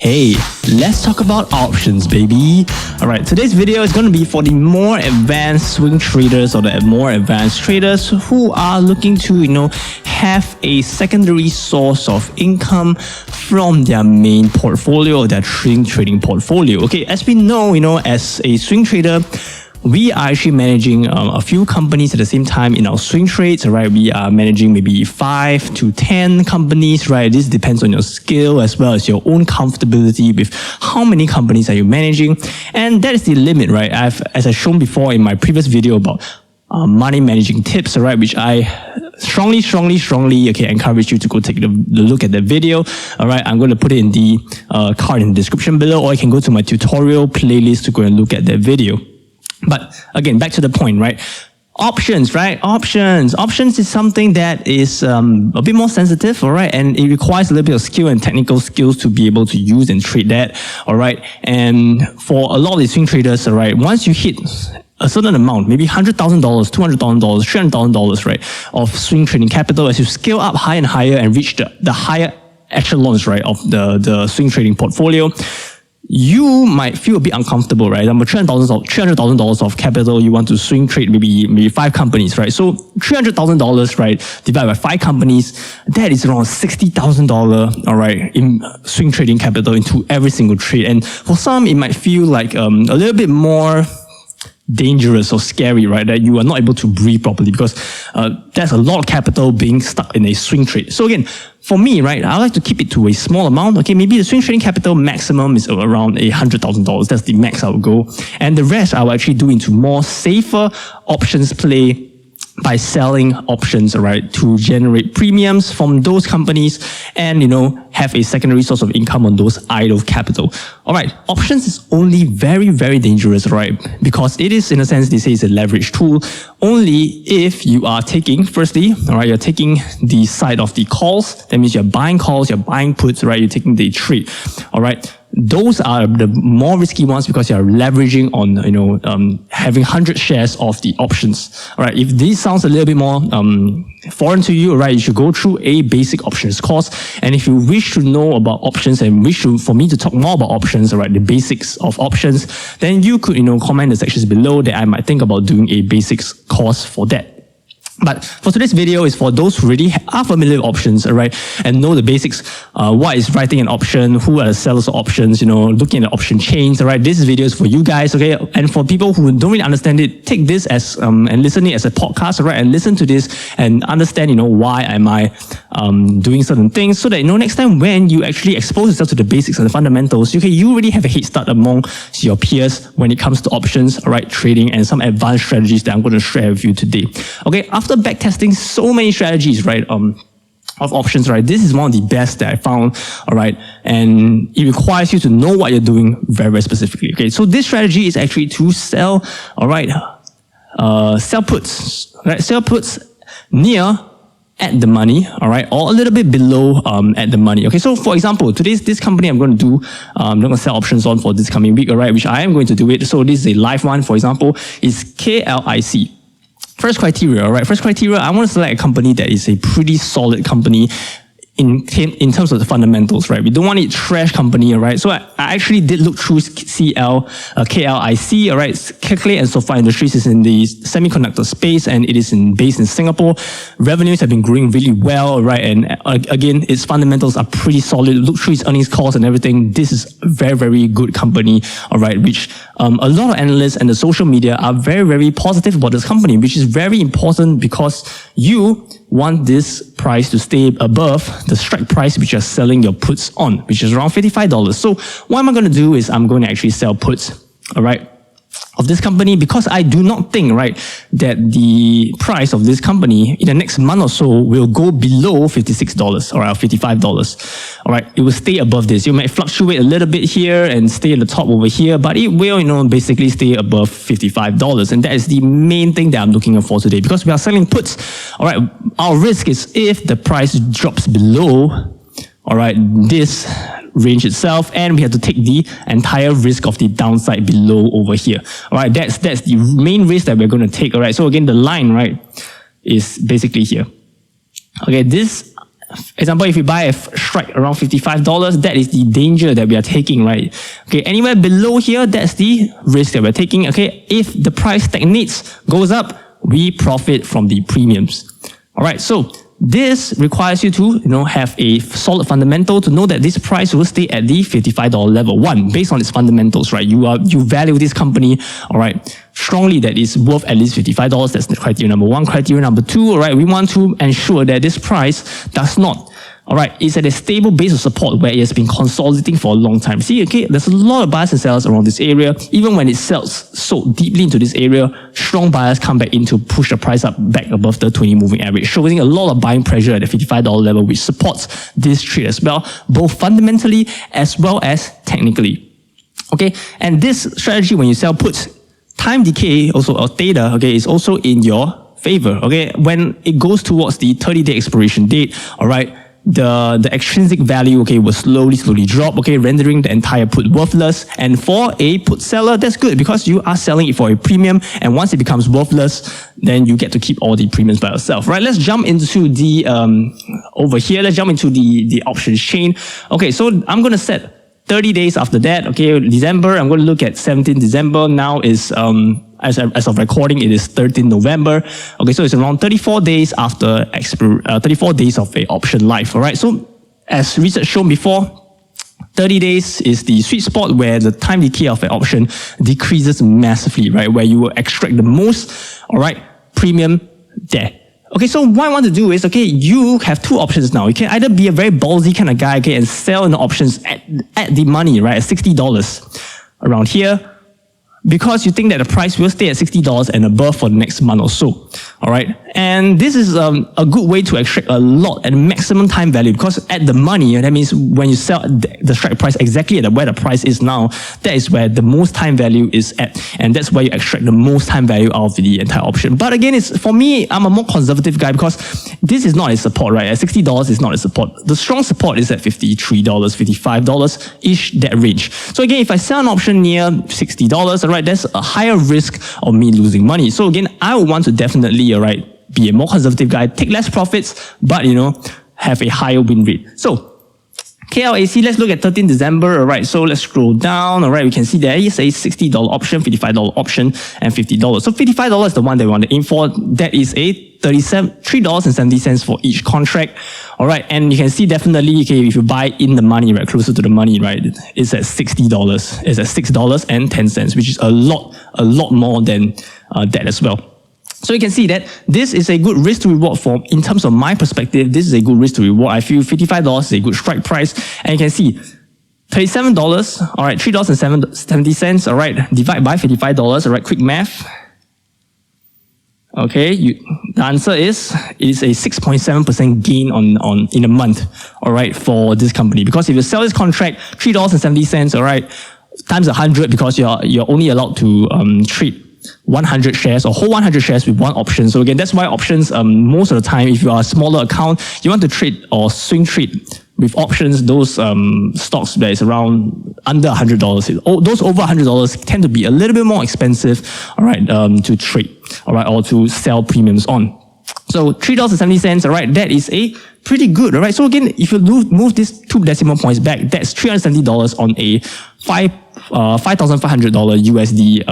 Hey, let's talk about options, baby. Alright, today's video is going to be for the more advanced swing traders or the more advanced traders who are looking to, have a secondary source of income from their main portfolio or their trading portfolio. Okay, as we know, as a swing trader, we are actually managing a few companies at the same time in our swing trades, right? We are managing maybe 5 to 10 companies, right? This depends on your skill as well as your own comfortability with how many companies are you managing. And that is the limit, right? As I've shown before in my previous video about money managing tips, right? Which I strongly encourage you to go take a look at that video. All right, I'm going to put it in the card in the description below, or you can go to my tutorial playlist to go and look at that video. But again, back to the point, right? Options, right? Options is something that is a bit more sensitive, all right? And it requires a little bit of skill and technical skills to be able to use and trade that, all right? And for a lot of these swing traders, all right, once you hit a certain amount, maybe $100,000, $200,000, $300,000, right, of swing trading capital, as you scale up higher and higher and reach the higher echelons, right, of the swing trading portfolio, you might feel a bit uncomfortable, right? $300,000 of capital, you want to swing trade maybe 5 companies, right? So $300,000, right, divided by 5 companies, that is around $60,000, all right, in swing trading capital into every single trade. And for some, it might feel like a little bit more dangerous or scary, right? That you are not able to breathe properly because there's a lot of capital being stuck in a swing trade. So again, for me, right, I like to keep it to a small amount. Okay, maybe the swing trading capital maximum is around $100,000. That's the max I would go. And the rest I will actually do into more safer options play by selling options, right, to generate premiums from those companies and, have a secondary source of income on those idle capital. All right, options is only very, very dangerous, right? Because it is, in a sense, they say it's a leverage tool only if you are taking, firstly, all right, you're taking the side of the calls. That means you're buying calls, you're buying puts, right? You're taking the trade, all right? Those are the more risky ones because you're leveraging on, having 100 shares of the options. All right, if this sounds a little bit more foreign to you, right, you should go through a basic options course. And if you wish to know about options and for me to talk more about options, all right, the basics of options, then you could, comment in the sections below that I might think about doing a basics course for that. But for today's video is for those who already are familiar with options, all right, and know the basics, what is writing an option, who are the sellers of options, looking at the option chains, all right. This video is for you guys, okay? And for people who don't really understand it, take this as, and listen it as a podcast, all right, and listen to this and understand, why am I doing certain things so that, next time when you actually expose yourself to the basics and the fundamentals, you already have a head start among your peers when it comes to options, all right, trading and some advanced strategies that I'm going to share with you today. Okay, after backtesting so many strategies, right, of options, right, this is one of the best that I found, all right, and it requires you to know what you're doing very, very specifically. Okay, so this strategy is actually to sell, all right, sell puts, right, sell puts near at the money, all right, or a little bit below at the money. Okay, so for example, this company I'm going to do, I'm going to sell options on for this coming week, all right, which I am going to do it. So this is a live one, for example, is KLIC. First criteria, all right? First criteria, I want to select a company that is a pretty solid company in terms of the fundamentals, right? We don't want a trash company, all right? So I actually did look through KLIC, all right? Calculate and Software Industries is in the semiconductor space and it is based in Singapore. Revenues have been growing really well, all right? And again, its fundamentals are pretty solid. Look through its earnings calls and everything. This is a very, very good company, all right? Which a lot of analysts and the social media are very, very positive about this company, which is very important because you want this price to stay above the strike price which you're selling your puts on, which is around $55. So what am I going to do is I'm going to actually sell puts, all right, of this company because I do not think, right, that the price of this company in the next month or so will go below $56 or $55. All right, it will stay above this. You might fluctuate a little bit here and stay at the top over here, but it will, basically stay above $55. And that is the main thing that I'm looking for today because we are selling puts. All right, our risk is if the price drops below, all right, this range itself, and we have to take the entire risk of the downside below over here. All right, that's the main risk that we're going to take. All right, so again, the line, right, is basically here. Okay, this example, if you buy a strike around $55, that is the danger that we are taking, right? Okay, anywhere below here, that's the risk that we're taking. Okay, if the price stagnates, goes up, we profit from the premiums. All right, so this requires you to, have a solid fundamental to know that this price will stay at the $55 level. One, based on its fundamentals, right? You value this company, all right, strongly that it's worth at least $55. That's the criteria number one. Criteria number two, all right, we want to ensure that this price does not, all right, it's at a stable base of support where it has been consolidating for a long time. See, okay, there's a lot of buyers and sellers around this area. Even when it sells so deeply into this area, strong buyers come back in to push the price up back above the 20 moving average, showing a lot of buying pressure at the $55 level, which supports this trade as well, both fundamentally as well as technically. Okay, and this strategy, when you sell puts, time decay also, or theta, okay, is also in your favor. Okay, when it goes towards the 30-day expiration date, all right, the extrinsic value, okay, will slowly drop, okay, rendering the entire put worthless. And for a put seller, that's good because you are selling it for a premium, and once it becomes worthless, then you get to keep all the premiums by yourself, right? Let's jump into the over here. Let's jump into the options chain. Okay, so I'm gonna set 30 days after that. Okay, December. I'm going to look at 17 December. Now is as of recording, it is 13 November. Okay, so it's around 34 days after 34 days of a option life. All right. So as research shown before, 30 days is the sweet spot where the time decay of an option decreases massively, right? Where you will extract the most, all right, premium there. Okay, so what I want to do is, okay, you have two options now. You can either be a very ballsy kind of guy, okay, and sell in the options at the money, right, at $60 around here, because you think that the price will stay at $60 and above for the next month or so. All right. And this is a good way to extract a lot at maximum time value, because at the money, that means when you sell the strike price exactly at where the price is now, that is where the most time value is at. And that's where you extract the most time value out of the entire option. But again, it's for me, I'm a more conservative guy because this is not a support, right? At $60 is not a support. The strong support is at $53, $55-ish, that range. So again, if I sell an option near $60, all right, there's a higher risk of me losing money. So again, I would want to definitely, all right, be a more conservative guy, take less profits, but, have a higher win rate. So KLAC, let's look at 13 December. All right, so let's scroll down. All right, we can see there is a $60 option, $55 option, and $50. So $55 is the one that we want to aim for. That is a $3.70 for each contract. All right, and you can see definitely, okay, if you buy in the money, right, closer to the money, right, it's at $60. It's at $6.10, which is a lot more than that as well. So you can see that this is a good risk to reward for, in terms of my perspective, this is a good risk to reward. I feel $55 is a good strike price. And you can see $37, all right, $3.70, all right, divide by $55, all right, quick math. Okay, the answer is a 6.7% gain on in a month, all right, for this company. Because if you sell this contract, $3.70, all right, times 100, because you're only allowed to trade 100 shares or hold 100 shares with one option. So again, that's why options, most of the time, if you are a smaller account, you want to trade or swing trade with options, those stocks that is around under $100. Those over $100 tend to be a little bit more expensive, all right, to trade, all right, or to sell premiums on. So $3.70, all right, that is a pretty good, all right. So again, if you move this 2 decimal points back, that's $370 on a $5,500 USD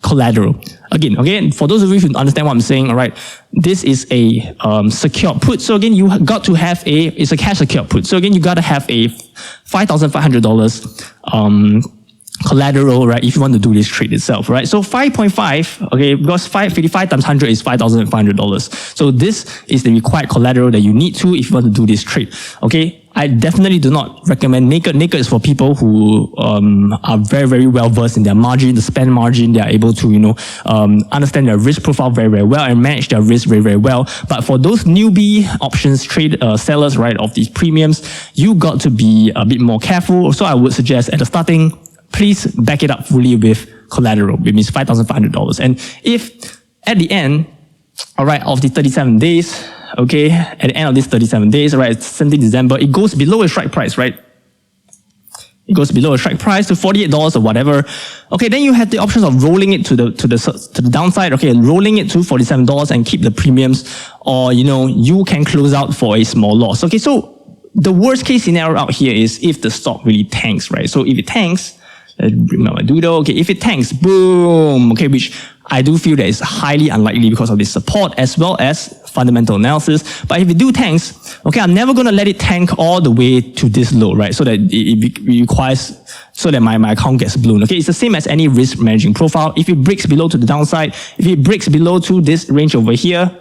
collateral. Again, for those of you who understand what I'm saying, all right, this is a secured put. So again, you got to have it's a cash secured put. So again, you got to have a $5,500 collateral, right, if you want to do this trade itself, right? So 5.5, okay, because 55 times 100 is $5,500. So this is the required collateral that you need to if you want to do this trade, okay? I definitely do not recommend Naked. Naked is for people who are very, very well versed in their margin, the spend margin. They are able to, understand their risk profile very, very well and manage their risk very, very well. But for those newbie options trade sellers, right, of these premiums, you got to be a bit more careful. So I would suggest at the starting, please back it up fully with collateral, which means $5,500. And if at the end, all right, of the 37 days, okay, at the end of these 37 days, right, 17 December, it goes below a strike price, right? it goes below a strike price to $48 or whatever. Okay, then you have the options of rolling it to the downside. Okay, rolling it to $47 and keep the premiums, or you can close out for a small loss. Okay, so the worst case scenario out here is if the stock really tanks, right? So if it tanks, remember doodle. Okay, if it tanks, boom. Okay, which I do feel that is highly unlikely because of this support as well as fundamental analysis. But if it do tanks, okay, I'm never gonna let it tank all the way to this low, right? So that it requires, so that my account gets blown. Okay, it's the same as any risk managing profile. If it breaks below to the downside, if it breaks below to this range over here,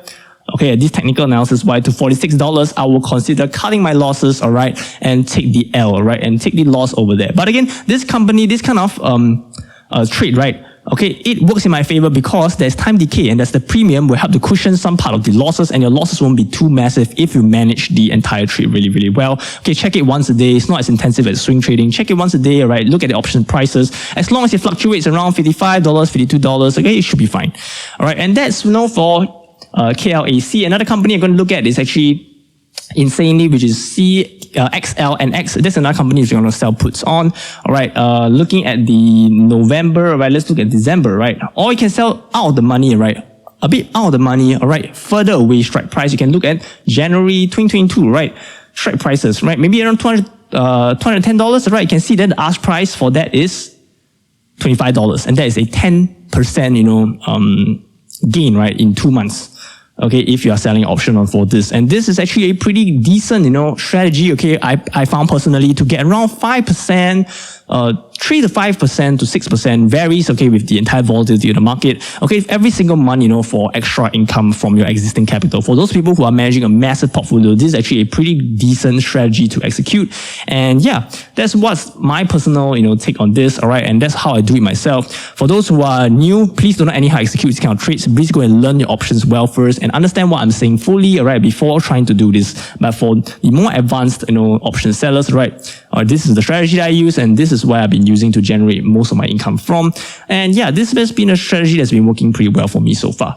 okay, at this technical analysis wide to $46, I will consider cutting my losses, all right, and take the L, all right, and take the loss over there. But again, this company, this kind of trade, right, okay, it works in my favor because there's time decay and that's the premium will help to cushion some part of the losses, and your losses won't be too massive if you manage the entire trade really, really well. Okay, check it once a day. It's not as intensive as swing trading. Check it once a day, all right? Look at the option prices. As long as it fluctuates around $55, $52, okay, it should be fine. All right, and that's for KLAC. Another company I'm going to look at is actually insanely, which is XL and X. This is another company which you're going to sell puts on. All right, looking at the November, all right, let's look at December, right? Or you can sell out of the money, right? A bit out of the money, all right? Further away strike price. You can look at January 2022, right? Strike prices, right? Maybe around $210, right? You can see that the ask price for that is $25, and that is a 10%, gain, right, in 2 months. Okay, if you are selling option on for this. And this is actually a pretty decent, strategy, okay, I found personally to get around 5%, 3 to 5% to 6% varies, okay, with the entire volatility of the market. Okay, every single month, for extra income from your existing capital. For those people who are managing a massive portfolio, this is actually a pretty decent strategy to execute. And yeah, that's what's my personal, take on this, all right, and that's how I do it myself. For those who are new, please do not anyhow execute these kind of trades. Please go and learn your options well first and understand what I'm saying fully, all right, before trying to do this. But for the more advanced, option sellers, right, this is the strategy that I use, and this is what I've been using to generate most of my income from. And yeah, this has been a strategy that's been working pretty well for me so far.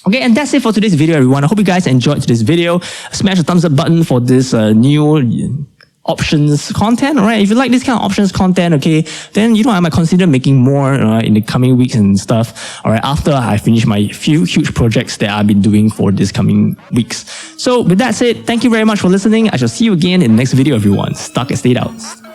Okay, and that's it for today's video, everyone. I hope you guys enjoyed today's video. Smash the thumbs up button for this new options content, alright? If you like this kind of options content, okay, then I might consider making more in the coming weeks and stuff, alright, after I finish my few huge projects that I've been doing for this coming weeks. So with that said, thank you very much for listening. I shall see you again in the next video, everyone. Stuck and stayed out.